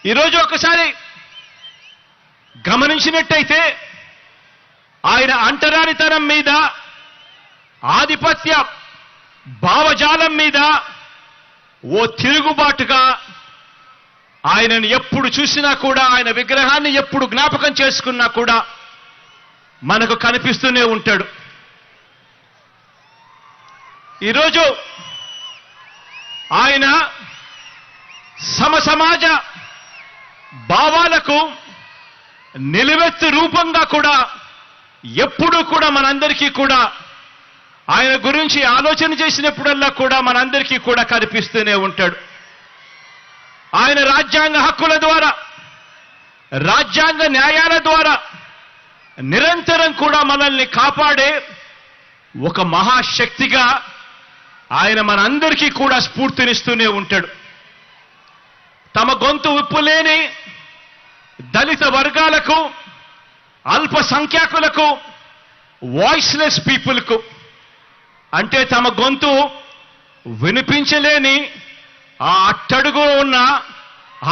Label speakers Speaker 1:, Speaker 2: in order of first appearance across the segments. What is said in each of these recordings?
Speaker 1: ఈరోజు ఒకసారి గమనించినట్టయితే ఆయన అంటరానితనం మీద, ఆధిపత్య భావజాలం మీద ఓ తిరుగుబాటుగా ఆయనను ఎప్పుడు చూసినా కూడా, ఆయన విగ్రహాన్ని ఎప్పుడు జ్ఞాపకం చేసుకున్నా కూడా మనకు కనిపిస్తూనే ఉంటాడు. ఈరోజు ఆయన సమసమాజ భావాలకు నిలువెత్తు రూపంగా కూడా ఎప్పుడూ కూడా మనందరికీ కూడా ఆయన గురించి ఆలోచన చేసినప్పుడల్లా కూడా మనందరికీ కూడా కనిపిస్తూనే ఉంటాడు. ఆయన రాజ్యాంగ హక్కుల ద్వారా, రాజ్యాంగ న్యాయాల ద్వారా నిరంతరం కూడా మనల్ని కాపాడే ఒక మహాశక్తిగా ఆయన మనందరికీ కూడా స్ఫూర్తినిస్తూనే ఉంటాడు. తమ గొంతు విప్పులేని దళిత వర్గాలకు, అల్పసంఖ్యాకులకు, వాయిస్లెస్ పీపుల్కు, అంటే తమ గొంతు వినిపించలేని ఆ అట్టడుగు ఉన్న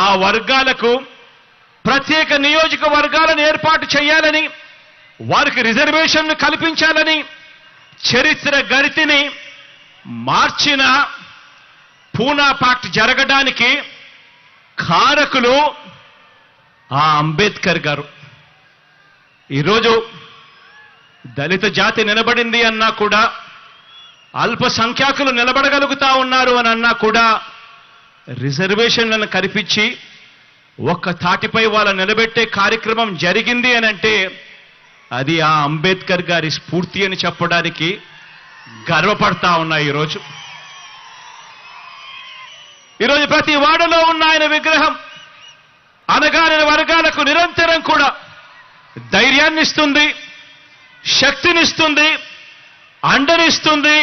Speaker 1: ఆ వర్గాలకు ప్రత్యేక నియోజకవర్గాలను ఏర్పాటు చేయాలని, వారికి రిజర్వేషన్లు కల్పించాలని చరిత్ర గరితిని మార్చిన పూనా పాక్ట్ జరగడానికి కారకులు ఆ అంబేద్కర్ గారు. ఈరోజు దళిత జాతి నిలబడింది అన్నా కూడా, అల్పసంఖ్యాకులు నిలబడగలుగుతా ఉన్నారు అని అన్నా కూడా, రిజర్వేషన్లను కల్పించి ఒక్క తాటిపై వాళ్ళ నిలబెట్టే కార్యక్రమం జరిగింది అని అంటే అది ఆ అంబేద్కర్ గారి స్ఫూర్తి అని చెప్పడానికి గర్వపడతా ఉన్నా. ఈరోజు ప్రతి వాడలో ఉన్న ఆయన విగ్రహం అణగారిన వర్గాలకు నిరంతరం కూడా ధైర్యాన్ని ఇస్తుంది, శక్తినిస్తుంది, అండనిస్తుంది,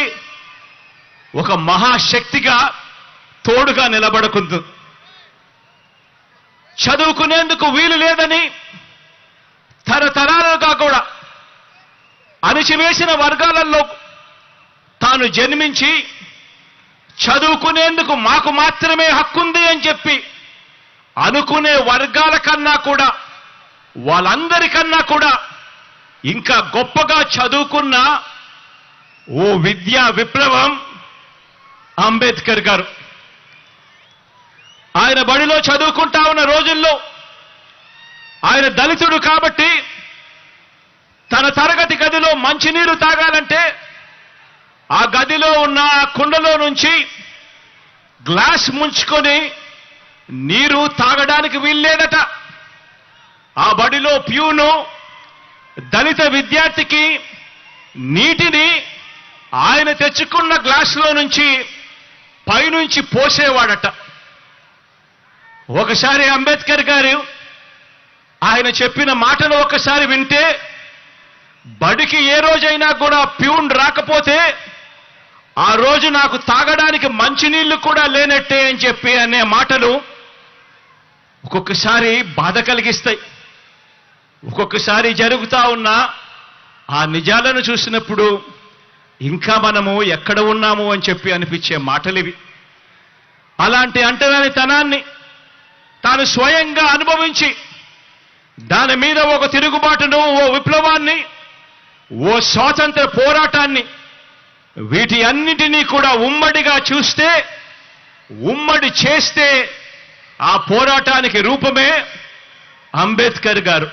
Speaker 1: ఒక మహాశక్తిగా తోడుగా నిలబడుకుంది. చదువుకునేందుకు వీలు లేదని తరతరాలుగా కూడా అణిచివేసిన వర్గాలలో తాను జన్మించి చదువుకునేందుకు మాకు మాత్రమే హక్కుంది అని చెప్పి అనుకునే వర్గాల కన్నా కూడా, వాళ్ళందరికన్నా కూడా ఇంకా గొప్పగా చదువుకున్న ఓ విద్యా విప్లవం అంబేద్కర్ గారు. ఆయన బడిలో చదువుకుంటా ఉన్న రోజుల్లో ఆయన దళితుడు కాబట్టి తన తరగతి గదిలో మంచినీరు తాగాలంటే ఆ గదిలో ఉన్న కుండలో నుంచి గ్లాస్ ముంచుకొని నీరు తాగడానికి వీల్లేదట. ఆ బడిలో ప్యూను దళిత విద్యార్థికి నీటిని ఆయన తెచ్చుకున్న గ్లాసులో నుంచి పైనుంచి పోసేవాడట. ఒకసారి అంబేద్కర్ గారు ఆయన చెప్పిన మాటలు ఒకసారి వింటే, బడికి ఏ రోజైనా కూడా ప్యూన్ రాకపోతే ఆ రోజు నాకు తాగడానికి మంచినీళ్లు కూడా లేనట్టే అని చెప్పి అనే మాటలు ఒక్కొక్కసారి బాధ కలిగిస్తాయి. ఒక్కొక్కసారి జరుగుతా ఉన్న ఆ నిజాలను చూసినప్పుడు ఇంకా మనము ఎక్కడ ఉన్నాము అని చెప్పి అనిపించే మాటలివి. అలాంటి అంటరానితనాన్ని తాను స్వయంగా అనుభవించి దాని మీద ఒక తిరుగుబాటును, ఓ విప్లవాన్ని, ఓ స్వాతంత్ర పోరాటాన్ని, వీటి అన్నిటినీ కూడా ఉమ్మడిగా చూస్తే, ఉమ్మడి చేస్తే ఆ పోరాటానికి రూపమే అంబేద్కర్ గారు.